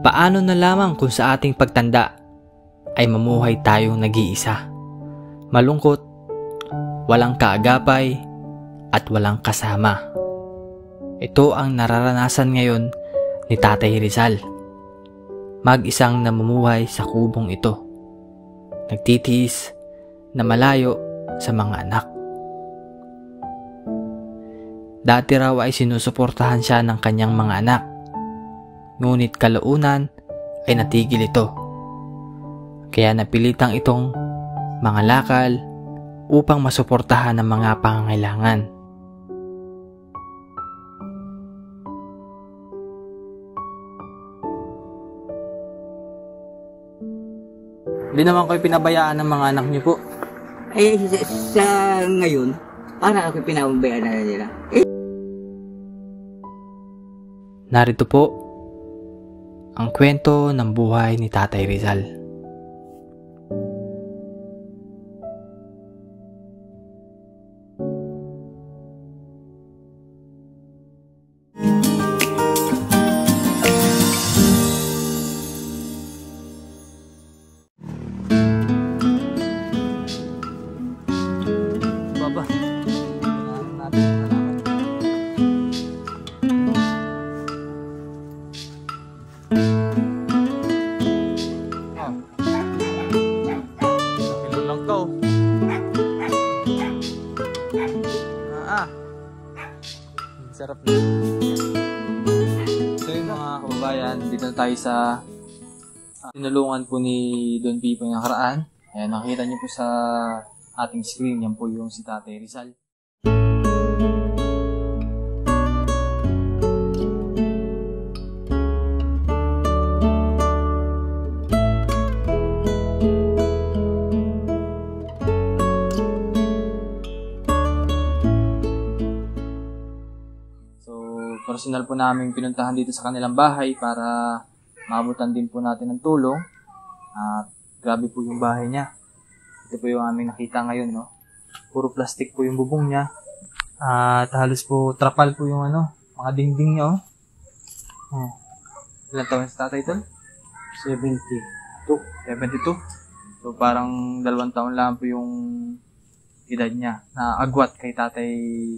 Paano na lamang kung sa ating pagtanda ay mamuhay tayong nag-iisa, malungkot, walang kaagapay at walang kasama. Ito ang nararanasan ngayon ni Tatay Rizal. Mag-isang namumuhay sa kubong ito, nagtitiis na malayo sa mga anak. Dati raw ay sinusuportahan siya ng kanyang mga anak, ngunit kalaunan ay natigil ito. Kaya napilitang itong mangalakal upang masuportahan ang mga pangangailangan. Hindi naman kayo pinabayaan ng mga anak niyo po. Sa ngayon, parang ako pinabayaan na nila. Narito po ang kwento ng buhay ni Tatay Rizal. Baba. Sarap na. So yung mga kababayan, dito tayo sa tinulungan po ni Don Pipo yung nakaraan. Ayan, nakita niyo po sa ating screen, yan po yung si Tatay Rizal. Personal po namin pinuntahan dito sa kanilang bahay para maabutan din po natin ng tulong. At grabe po yung bahay niya. Ito po yung aming nakita ngayon, no? Puro plastic po yung bubong niya. At halos po trapal po yung mga dingding niya, oh. Ilan taon sa tatay ito? 72. So parang 2 taon lang po yung edad niya na agwat kay Tatay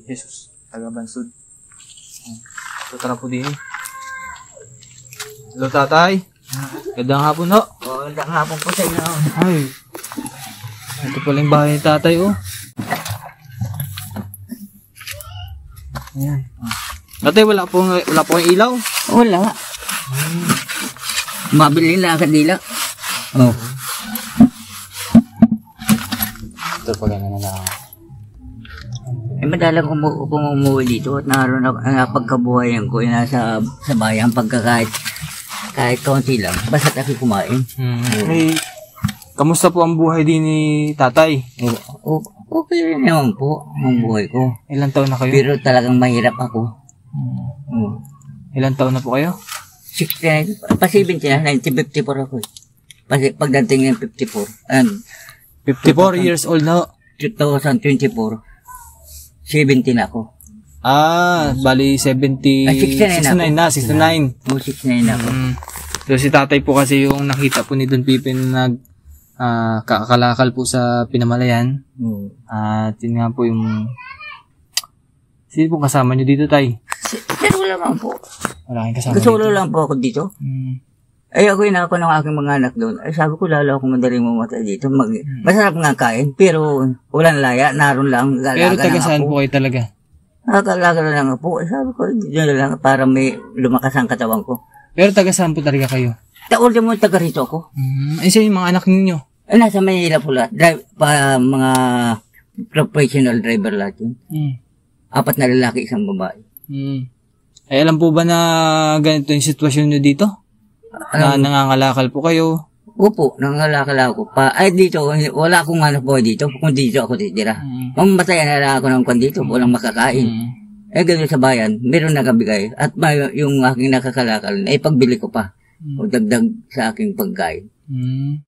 Jesus, taga Bansud. So tara po din. Hello Tatay. Gandang hapon no? Gandang hapon po sa inyo. Ay. Ito pala yung bahay ni Tatay oh. Ayan. Tatay wala po yung ilaw? Wala. Mabili na kadila. Oh. Ito pala na lang. Madalang umuwi dito at naroon ang pagkabuhayan ko nasa sa bayan kahit kaunti lang. Basta ako kumain. Hey, kamusta po ang buhay din ni Tatay? Okay rin naman po ang buhay ko. Ilang taon na kayo? Pero talagang mahirap ako. Ilang taon na po kayo? 69. Pa-70 na, 1954 ako. Pagdating ng 54. 54 years old na. 2024. 70 na ako. Bali 69 na. 69. 69 na ako. So si Tatay po kasi yung nakita po ni Don Pipin na kakalakal po sa Pinamalayan. At yun nga po yung... Sino po kasama nyo dito, Tay? Pero lang po. Wala kayong kasama dito? Lang po ako dito. Ay ako ako ng aking mga anak doon. Ay sabi ko lalo ako madaling mamatay dito. Masarap nga kain pero walang laya. Naroon lang. Pero taga saan po kayo talaga? Nakakalaga na lang po. Ay sabi ko yun lang para may lumakas ang katawan ko. Pero taga saan po talaga kayo? Taon mo taga rito ako. Ay saan yung mga anak ninyo? Ay nasa Manila po lahat. Mga professional driver lahat yun. 4 na lalaki, 1 babae. Ay alam po ba na ganito yung sitwasyon nyo dito? Na nangangalakal po kayo? Opo, nangangalakal ako. Ay dito, wala akong hanap buhay dito. Kung dito ako titira. Mamatayan na lang ako ng kwan dito. Walang makakain. Eh gano'n sa bayan, meron nakabigay. At yung aking nakakalakal, ay pagbili ko pa. O dagdag sa aking pagkain.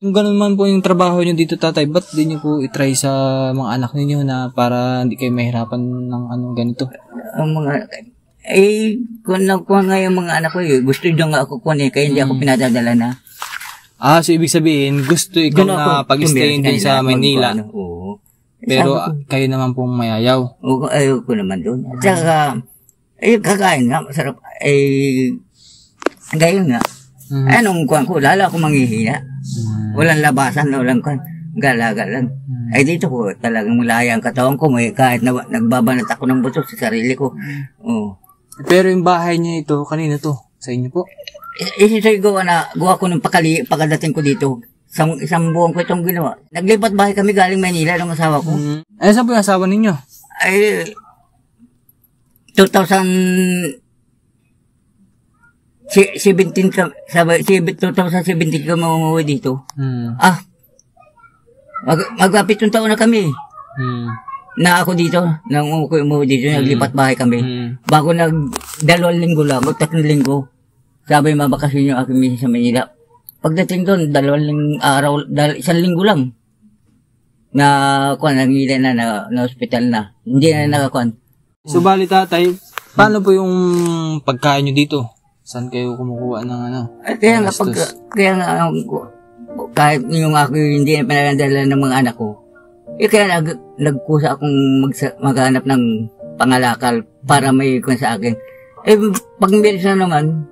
Kung gano'n man po yung trabaho nyo dito, Tatay, ba't di nyo po itry sa mga anak ninyo na para hindi kayo mahirapan ng ganito? Ang mga... Kung nakuha nga yung mga anak ko, gusto nyo nga ako kuha kaya hindi ako pinadadala na. So ibig sabihin, gusto ikaw na pag-stay din sa Manila. Oo. Pero kayo naman pong mayayaw. Oo, ayaw ko naman doon. At saka, kakain nga, masarap. Gayon nga. Anong kuha ko, lalo ako manghihina. Walang labasan, walang kuha. Galaga lang. Dito ko, talagang malaya ang katawan ko. Kahit na nagbabanat ako ng buto sa sarili ko. Oo. Pero yung bahay niya ito, kanina to? Sa inyo po? Gawa ko ng pagkadating ko dito. Isang buwan ko itong ginawa. Naglipat bahay kami galing Manila ng asawa ko. Saan po yung asawa ninyo? 2017 kami umuwi dito. Magpapitong taon na kami. Na ako dito, nang umuwi dito, naglipat bahay kami. Bago 2 linggo lang, 3 linggo. Sabi mabakasin yung aking misis sa Manila. Pagdating doon, 2 araw, 1 linggo lang. Nangila na hospital na. Hindi na nakakuan. So bali tatay, paano po yung pagkain nyo dito? Saan kayo kumukuha ng Kaya nga, kahit yung ako hindi na pinagandala ng mga anak ko, kaya nagkusa akong maghanap ng pangalakal para may kung sa akin. Pag meron na naman,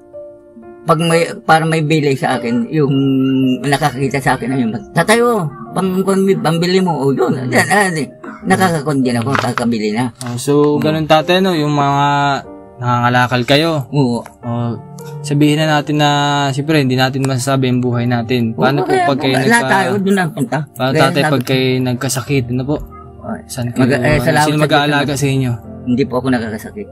para may bilay sa akin, yung nakakakita sa akin na yun, tatayo, pambili mo, o yun, nakakakon din ako, kakabili na. So, ganun tatay, no, yung mga nangangalakal kayo. Oo. Sabihin na natin na, siyempre, hindi natin masasabi ang buhay natin. Paano po pag kayo tayo, doon na punta. Paano tatay pag kayo nagkasakit, ano po? Saan kayo? Sino mag-aalaga sa inyo? Hindi po ako nakakasakit.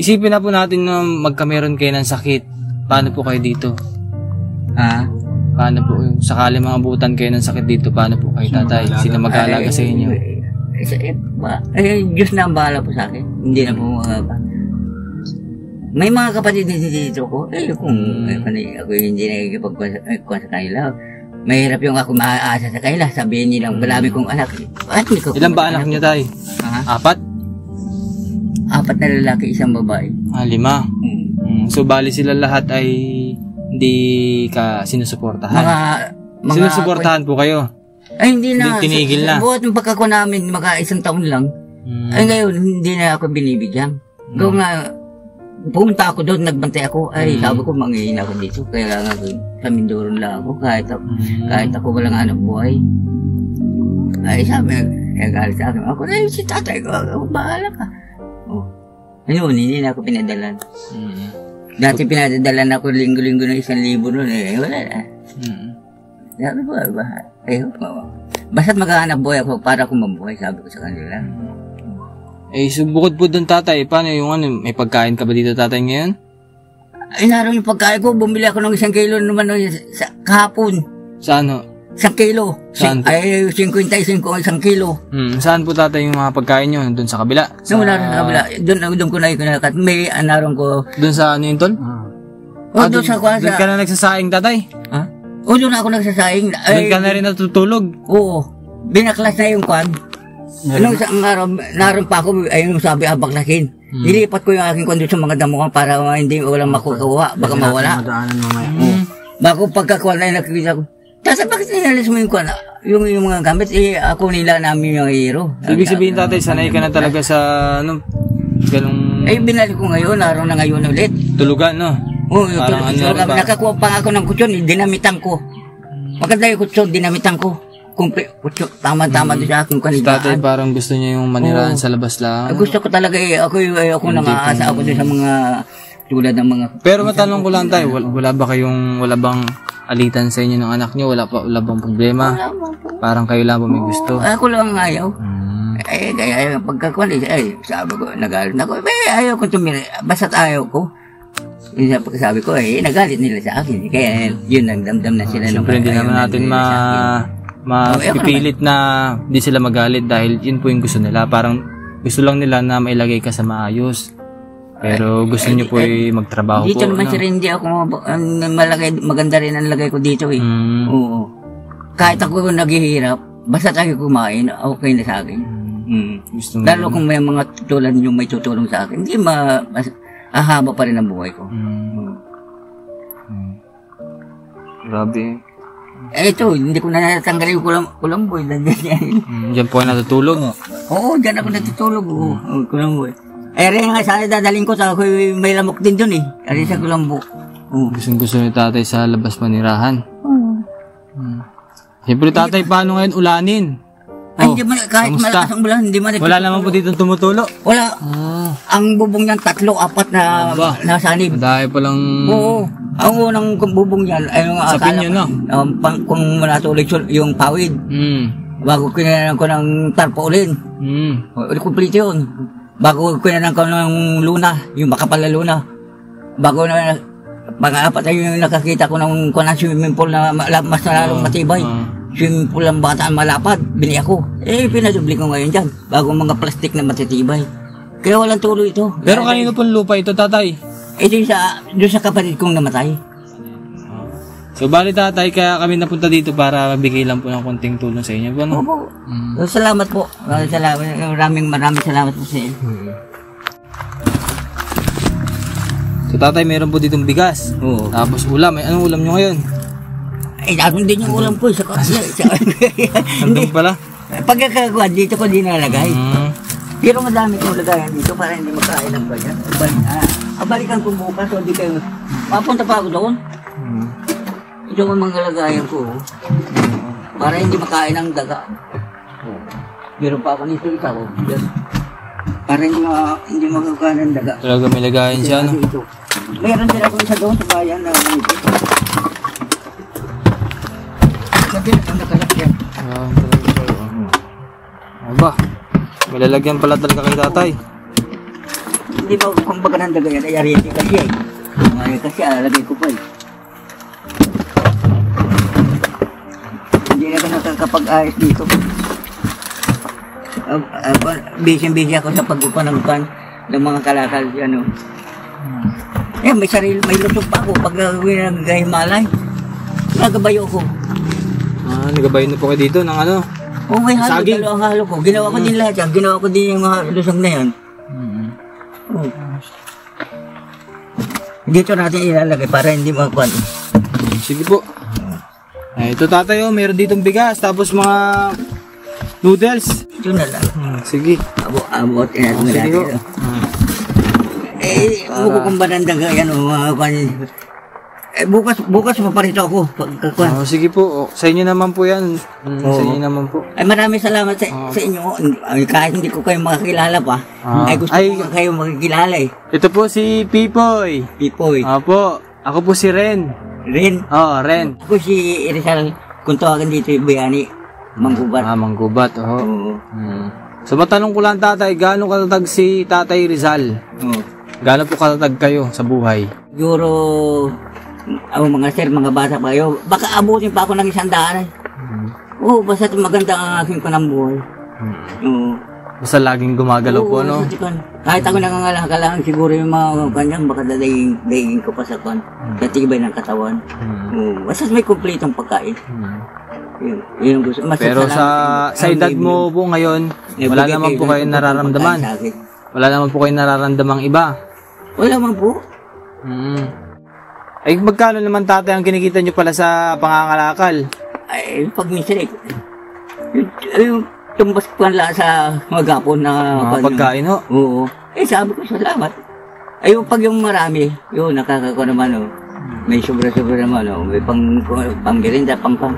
Isipin na po natin na magkameron kayo ng sakit. Paano po kayo dito? Paano po? Sakali mga abutan kayo ng sakit dito, paano po kayo tatay? Sino mag-aalaga sa inyo? Diyos na ang bahala po sa akin. Hindi na po may mga kapatid dito ko. Kung ako hindi nakikipagkuha sa kanila, mahirap yung ako maaasa sa kanila. Sabihin nilang marami kong anak. Ilan ba anak niyo tay? 4? 4 na lalaki, 1 babae. 5. So bali sila lahat ay hindi ka sinusuportahan? Sinusuportahan po kayo? Hindi na. Hindi tinigil na? Buhat yung pagkako namin, 1 taon lang. Ngayon, hindi na ako binibigyan. Kung nga, pumunta ako doon, nagbantay ako, sabi ko, manghihina ako dito. Kaya nga, sa Mindoro lang ako, kahit ako walang anak buhay. Sabi, galit sa akin, ako, si tatay ko, bahala ka. Ayun, hindi na ako pinadalan. Dati pinadadalan ako linggo-linggo ng 1,000 noon, wala na. Sabi ko, basta't maghahanap buhay ako para akong mabuhay, sabi ko sa kanila. So bukod po doon tatay, paano yung may pagkain ka ba dito tatay ngayon? Naroon yung pagkain ko, bumili ako ng 1 kilo naman kahapon. Sa ano? 1 kilo. 55 ang 1 kilo. Saan po tatay yung mga pagkain nyo? Doon sa kabila? Wala rin sa kabila. Doon ko na ikinakat. May naroon ko. Doon sa ano yun tol? Doon sa kwasa. Doon ka na nagsasaing tatay? Doon ako nagsasaing. Doon ka na rin natutulog? Oo. Binaklas na yung kwan. Anong isang araw, naroon pa ako, ayun sabi, baklasin. Nilipat ko yung aking kondisyon sa mga damuhan para hindi walang makukuha, baka mawala. Bago pagkakuha na nakikita ko, tasa bakit nilalis mo yung kwan? Yung mga gamit, ako nila namin yung hero. Ibig sabihin tatay, sanay ka na talaga sa, ganong... Binalik ko ngayon, naroon na ngayon ulit. Tulugan, no? Oo, nakakuha pa ako ng kutsyon, dinamitan ko. Maganda yung kutsyon, dinamitan ko. Tama-tama doon sa aking kanigaan. Tatay parang gusto niya yung maniraan sa labas lang. Gusto ko talaga ako nangaasa ako doon sa mga tulad ng mga... Pero matanong ko lang tayo, wala bang alitan sa inyo ng anak niyo? Wala bang problema? Parang kayo lang ba may gusto? Ako lang ang ayaw. Kaya pagkakuan, sabi ko, nagalit na ako. Ayaw ko tumira. Basta't ayaw ko. Yung sabi ko, nagalit nila sa akin. Kaya yun, nagdamdam na sila. Siyempre, hindi naman natin mapipilit na di sila magalit dahil yun po yung gusto nila. Parang gusto lang nila na mailagay ka sa maayos. Pero gusto nyo po magtrabaho dito po. Dito naman si Renji ako maganda rin ang lagay ko dito Oo. Kahit ako naghihirap, basta tayo kumain, okay na sa akin. Gusto mo Lalo kung may mga tulad yung may tutulong sa akin, hindi ahaba pa rin ang buhay ko. Grabe. Ito, hindi ko na natanggal yung kulamboy. Diyan po ay natutulog. Oo, dyan ako natutulog. Kulamboy. Rin nga, sana dadaling ko sa ako, may lamok din dun eh. Ari sa kulambo. Gusto ni tatay sa labas panirahan. Siyempre tatay, paano ngayon ulanin? Ay, hindi man, kahit kamusta? malakas ang bulan, hindi man. Wala naman po dito tumutulo. Wala. Ang bubong niyan, 3, 4 na nasanib. Dahil palang... Oo. Ang unang bubong niyan, ay yung Sa pinyo, no? Kung natuloy yung pawid. Bago kinanan ko ng tarpaulin. Complete yun. Bago kinanan ko ng luna, yung makapal na luna. Bago na, pang-apat ay yung nakakita ko ng swimming pool na mas nalalong matibay. Swimming pool ang bata malapad, bili ako. Pinadubli ko ngayon dyan, bago mga plastic na matitibay. Kaya walang tuloy ito. Pero kanino pong lupa ito, tatay? Ito doon sa kapatid kong namatay. So, bali tatay, kaya kami napunta dito para mabigay lang po ng konting tulong sa inyo. Ano? Opo. Salamat po. Maraming salamat po sa inyo. So, tatay, meron po ditong bigas. Oo. Tapos ulam. Anong ulam nyo ngayon? Ako din yung ulam po. Nandun pala? Pagkakakuha, dito ko dinalagay. Pero madami kong lagayan dito para hindi magkain ng ganyan. Balikan ko bukas o di kayo. Mapunta pa ako doon. Ito ang mga lagayan ko. Para hindi makain ng daga. Meron pa ako nito ikaw. Para hindi magkakain ng daga. Talaga may lagayan siya, no? Meron din ako isa doon sa bayan na ganito. Sabi na ang nakalagyan. Aba, may lalagyan pala talaga kay tatay. Hindi ba kung baga ng daga yan ay arete kasi eh. Kasi alagay ko pa eh. Hindi na ako nakakapag-ayos dito. Busy ako sa pagpupanagpan ng mga kalakal. May lusog pa ako pag nag-gahimalay. Nagabayo ko. Nagabayo na po kayo dito ng ano? Oo, may halo, dalawang halo ko. Ginawa ko din lahat yan. Ginawa ko din yung mga lusog na yan. Dito natin ilalagay para hindi magkwan. Sige po. Ito tatay, meron ditong bigas. Tapos mga noodles. Ito na lang. Sige. Abot natin natin. Buko kong banandaga yan mga kwan. Bukas maparito ako. Sige po. Sa inyo naman po yan. Sa inyo naman po. Ay maraming salamat sa inyo. Kahit hindi ko kayo makakilala pa. Ay gusto ko kayo makikilala eh. Ito po si Pipoy. Pipoy. Opo. Ako po si Ren. Ren? Oo, Ren. Ako si Rizal. Kung tawagan dito yung bayani. Manggubat. Manggubat. Oo. So matanong ko lang tatay, gaano katatag si Tatay Rizal? Gaano po katatag kayo sa buhay? Siguro, mga sir, mga bata pa kayo, baka abutin pa ako ng 100. Basta maganda ang aking panambuhay. Basta laging gumagalaw po, no? Kahit ako nangangalakalaan, siguro yung mga kanyang, baka dadaigin ko pa sa kwan, sa tibay ng katawan. Basta may kumpletong pagkain. Yun gusto. Pero sa edad mo po ngayon, wala naman po kayo nararamdaman. Wala naman po kayo nararamdamang iba. Wala man po. Ay, magkano naman tatay ang kinikita nyo pala sa pangangalakal? Ay, pag minsan yung tumbas ko lang sa magapon na pagkain ho? Oo. Sabi ko salamat. Ay, pag yung marami, yun, nakakako naman, may sobra-sobra naman, may pang-merinda, pang-pang.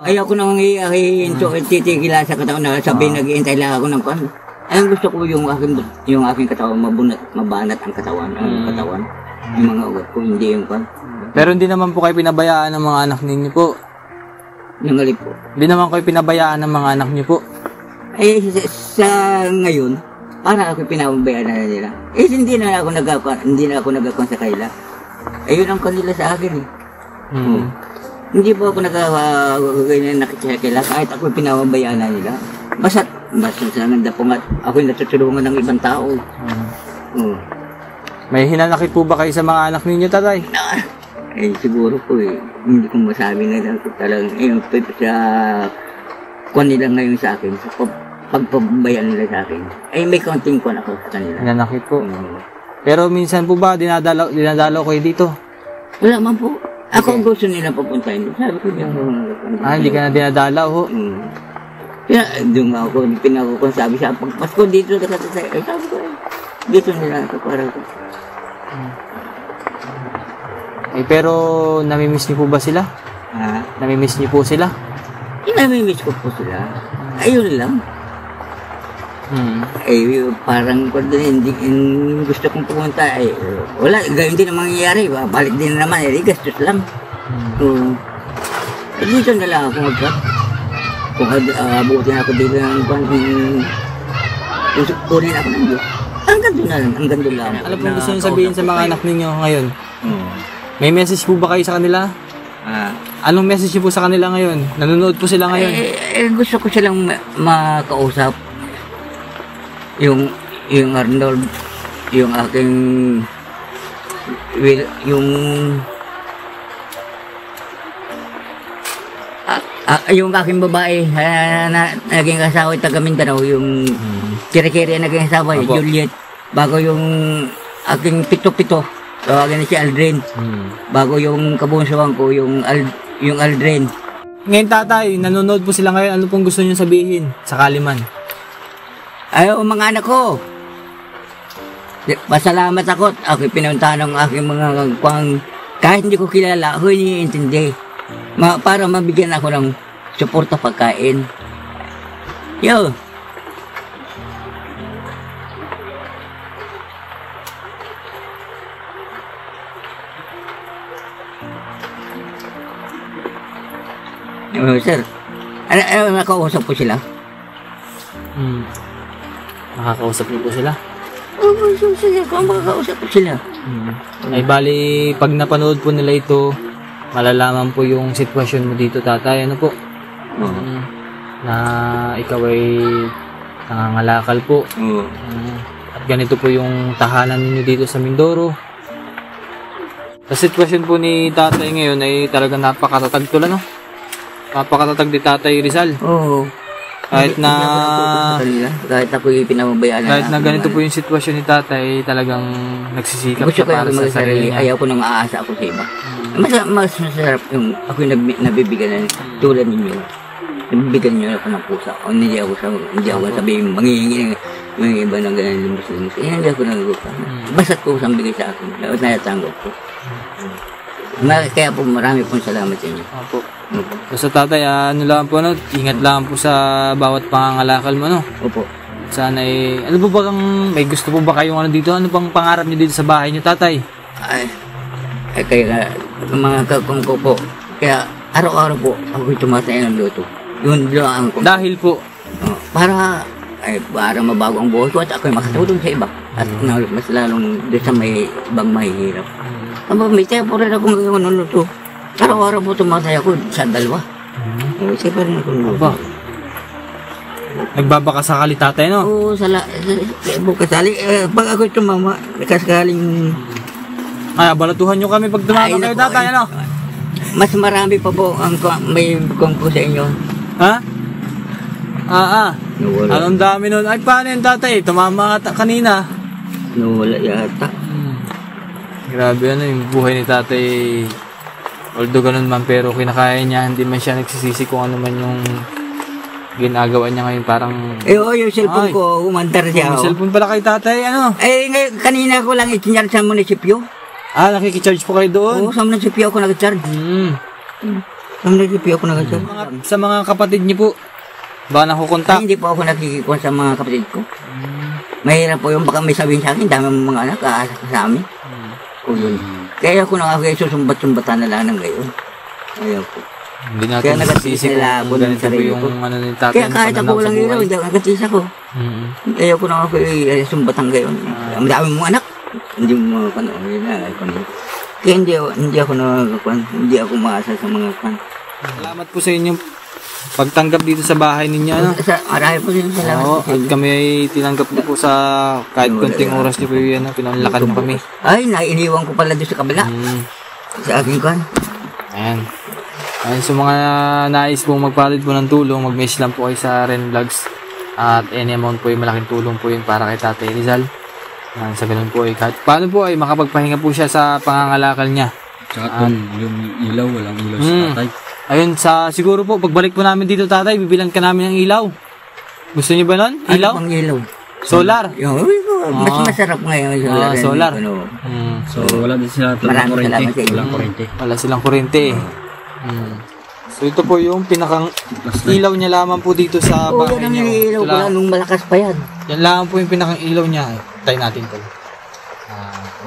Ay, ako nang titigila sa katawan na sabihin, nag-iintay lang ako ng kwan. Ay, gusto ko yung aking katawan, mabanat ang katawan, yung mga ugat ko, hindi yung kwan. Pero hindi naman po kayo pinabayaan ng mga anak ninyo po? Nangalip po. Hindi naman kayo pinabayaan ng mga anak niyo po? Eh, sa ngayon, para ako pinabayaan na nila. Hindi na ako nagkakon sa kaila. Yun ang kanila sa akin eh. Hindi po ako nakikikila kahit ako pinabayaan na nila. Basta sa nanda po nga, ako natutulungan ng ibang tao. May hinanakit po ba kayo sa mga anak ninyo, tatay? Siguro po hindi ko masabi na talagang kung nila ngayon sa akin, sa pagpabayan nila sa akin, ay may kaunting kung ako sa kanila. Nanakit po. Pero minsan po ba, dinadalaw kayo dito? Wala man po. Ako ang gusto nila papuntahin. Sabi ko, Hindi ka na dinadalaw ho. Kaya doon ako, pinakukon sabi siya, pag Pasko dito ka tatay. Ay sabi ko, dito nila ako para ko. Pero namimiss niyo po ba sila? Ha? Namimiss niyo po sila? Namimiss ko po sila. Ayun lang. Parang hindi gusto kong pumunta. Wala, gayon din ang mangyayari. Balik din naman, gastos lang. Dito na lang ako mag-cut. Kung abutin ako dito ng kung kunin ako ng Diyos. Hanggang doon na lang, hanggang doon lang. Ano pong gusto niyo sabihin sa mga anak ninyo ngayon? May message po ba kayo sa kanila? Anong message niyo po sa kanila ngayon? Nanonood po sila ngayon? Gusto ko silang makausap. Yung Arnold, yung aking yung aking babae na naging asawa taga Mindanao, yung kiri-kiri naging asawa, Juliet. Bago yung aking pito-pito, tawagin na si Aldrin. Bago yung kabunsuan ko, yung Aldrin. Ngayon tatay, nanonood po sila ngayon. Ano pong gusto niyo sabihin? Sakali man. Mga anak ko, pasalamat ako. Ako pinuntahan ng aking mga kahit hindi ko kilala, ako iniintindi. Para mabigyan ako ng suporta pagkain. Yo. Sir, nakausap ko sila. Nakakausap niyo po sila? Makakausap ko sila. Ay bali, pag napanood po nila ito, malalaman po yung sitwasyon mo dito tatay. Ano po? Na ikaw ay nangangalakal po. At ganito po yung tahanan ninyo dito sa Mindoro. Sa sitwasyon po ni tatay ngayon ay talagang napakatatag tula, no? Napakatatag ni tatay Rizal. Oo. Kahit kahit ako yung pinamabayaan kahit na ganito po yung sitwasyon ni tatay, talagang nagsisikap siya para sa sarili niya. Ayaw ko nang aasa ako sa iba. Mas masarap yung ako yung nabibigyan ng tulad ninyo. Nabibigyan niyo ako ng pusa. O hindi ako sabihin manghihingi ng iba ng ganyan limus-limus. Hindi ako nagagupa. Basta't ko saan bigay sa akin. Natanggap ko. Kaya po marami pong salamat sa inyo. Opo. Basta tatay, ano lang po, no? Ingat lang po sa bawat pangangalakal mo, no? Opo. Sana ano po ba may gusto po ba kayong ano dito? Ano bang pangarap niyo dito sa bahay niyo, tatay? Kaya mga kakong ko po, kaya araw-araw po ako'y tumatay ng luto. Yun lang ko. Dahil po? Para mabago ang buhay ko at ako'y makatulong sa iba. At mas lalong doon sa may ibang mahihirap. May tempo rin akong gagawin ng luto. Araw-araw po tumatay ako sa dalawa. Kasi pa rin akong luto. Nagbabaka sakali tatay, no? Oo, kasali. Pag ako'y tumama, kasakaling... balatuhan nyo kami pag tumama kayo tatay, ano? Mas marami pa po ang may kung po sa inyo. Ha? Anong dami nun? Ay, paano yung tatay? Tumama ka kanina. Nawala yata. Grabe yung buhay ni tatay. Although ganun man, pero kinakaya niya. Hindi man siya nagsisisi kung ano man yung ginagawa niya ngayon. Parang... yung cellphone ko, umandar siya. Yung cellphone pala kay tatay, ano? Ngayon, kanina ko lang itinyan sa munisipyo. Nakikicharge po kayo doon? Oo, sa munisipyo ako nag-charge. Sa munisipyo ako nag-charge. Sa mga kapatid niyo po, ba nakukontak? Hindi po ako nakikikuha sa mga kapatid ko. Mahirap po yung baka may sabihin sa akin, dami mga anak, aasa ka sa amin. Kaya ako na ako susumbat-sumbatan na lang ng gayon. Ayaw po. Hindi natin nagsisisi kung ganito po yung ano ni tatay. Kaya kahit ako walang ilaw, hindi ako nagkatisa ko. Ayaw ko na ako sumbatan gayon. Ang dami mong anak. Hindi mo kaya hindi ako maasa sa mga kan. Salamat po sa inyong pagtanggap dito sa bahay ninyo, ano? Marami po din salamat. Oo, at kami ay tinanggap niyo po sa kahit konting oras niyo po yun, pinanlakan niyo kami. Ay, nainiwan ko pala doon sa kabila. Sa aking kan. Ayan. Ayun, sa mga nais pong magpalit po ng tulong, mag-message lang po kayo sa Ren Vlogs. At any amount po yung malaking tulong po yun para kay Tatay Rizal. Sa ganun po ay kahit paano po ay makapagpahinga po siya sa pangangalakal niya. Tsaka yung ilaw, walang ilaw sa tatay. Ayun, siguro po, pagbalik po namin dito, Tatay, bibilan ka namin ng ilaw. Gusto niyo ba nun? Ilaw? Ano pang ilaw? Solar? Mas masarap ngayon yung solar. So, wala din sila Maraming salamat sa inyo. Walang kurente. Wala silang kuryente. So, ito po yung pinakang ilaw niya lamang po dito sa Oo, bahay yan ang niyo. ilaw ko lang nung malakas pa yan. Yan lang po yung pinakang ilaw niya. Tayo natin to.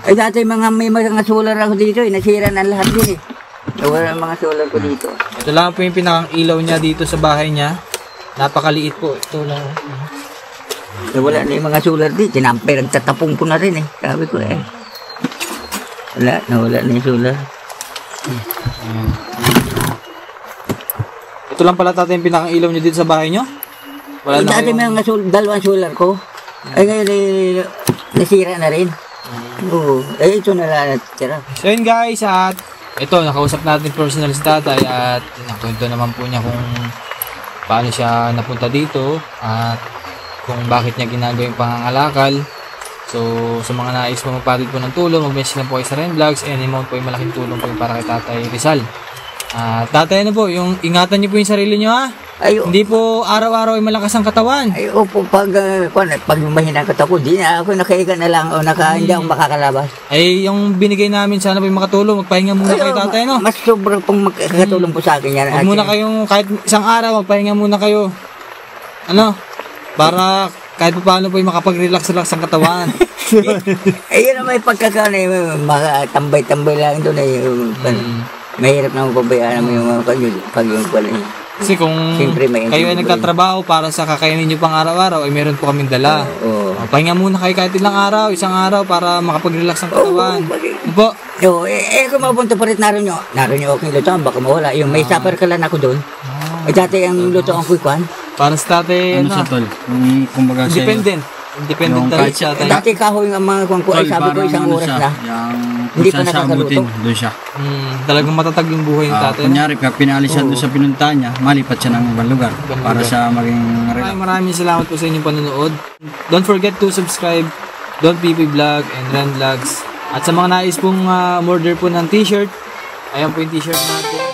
Ay dati may mga solar ako dito nasira na lahat din Wala mga solar ko dito. Ito lang po yung pinakang ilaw niya dito sa bahay niya. Napakaliit po. Ito lang. Wala na yung mga solar dito. Tinampay, nagtatapong ko na rin Sabi ko wala na yung solar. Ito lang pala, Tatay, yung pinakang ilaw niyo dito sa bahay niyo? Wala na Dati may mga dalawang solar ko. Ay ngayon nasira na rin. Oo. Ito na lang natira. So yun guys, at ito, nakausap natin personal si Tatay at nakwento naman po niya kung paano siya napunta dito at kung bakit niya ginagawa yung pangangalakal. So, sa mga nais po magpalit po ng tulong, mag-message lang po kayo sa Ren Vlogs. Any amount po yung malaking tulong po yung para kay Tatay Rizal. Tatay, ano po, yung ingatan niyo po yung sarili niyo ha. Hindi po araw-araw ay malakas ang katawan. Ay, opo, pag mahina ang katawan ko, di na ako nakahiga na lang o hindi ako makakalabas. Ay, yung binigay namin, sana po yung makatulong. Magpahinga muna kayo, Tatay, no? Mas sobrang pong makakatulong po sa akin yan. Huwag muna kayong, kahit isang araw, magpahinga muna kayo. Ano? Para kahit paano po yung makapag-relax-relax ang katawan. Ayun na may pagkakaano, makatambay-tambay lang doon mahirap na mapabayaan mo yung pag-yung Kasi kung kayo ay nagtatrabaho para sa kakainin nyo pang araw-araw, ay meron po kaming dala. Pahinga muna kayo kahit ilang araw, isang araw para makapag-relax ang katawan. Opo. Kung mapunta pa rin naroon nyo okay lutoan, baka mawala. Yung may supper ka lang ako doon. Dati ang lutoan ko ikwan. Para sa Tatay, ano siya, tol? Kumbaga siya, Independent talaga siya. Dati kahoy ang mga kwan ko, ay sabi ko isang oras na. Hindi pa nakakaluto. Doon siya. Talagang matatag yung buhay ng Tatay. Kunyari, pag pinalis siya doon sa pinuntahan niya, malipat siya ng ibang lugar para siya maging relax. Maraming salamat po sa inyong panonood. Don't forget to subscribe Don PP Vlog and Ren Vlogs. At sa mga nais pong order po ng t-shirt, ayan po yung t-shirt natin.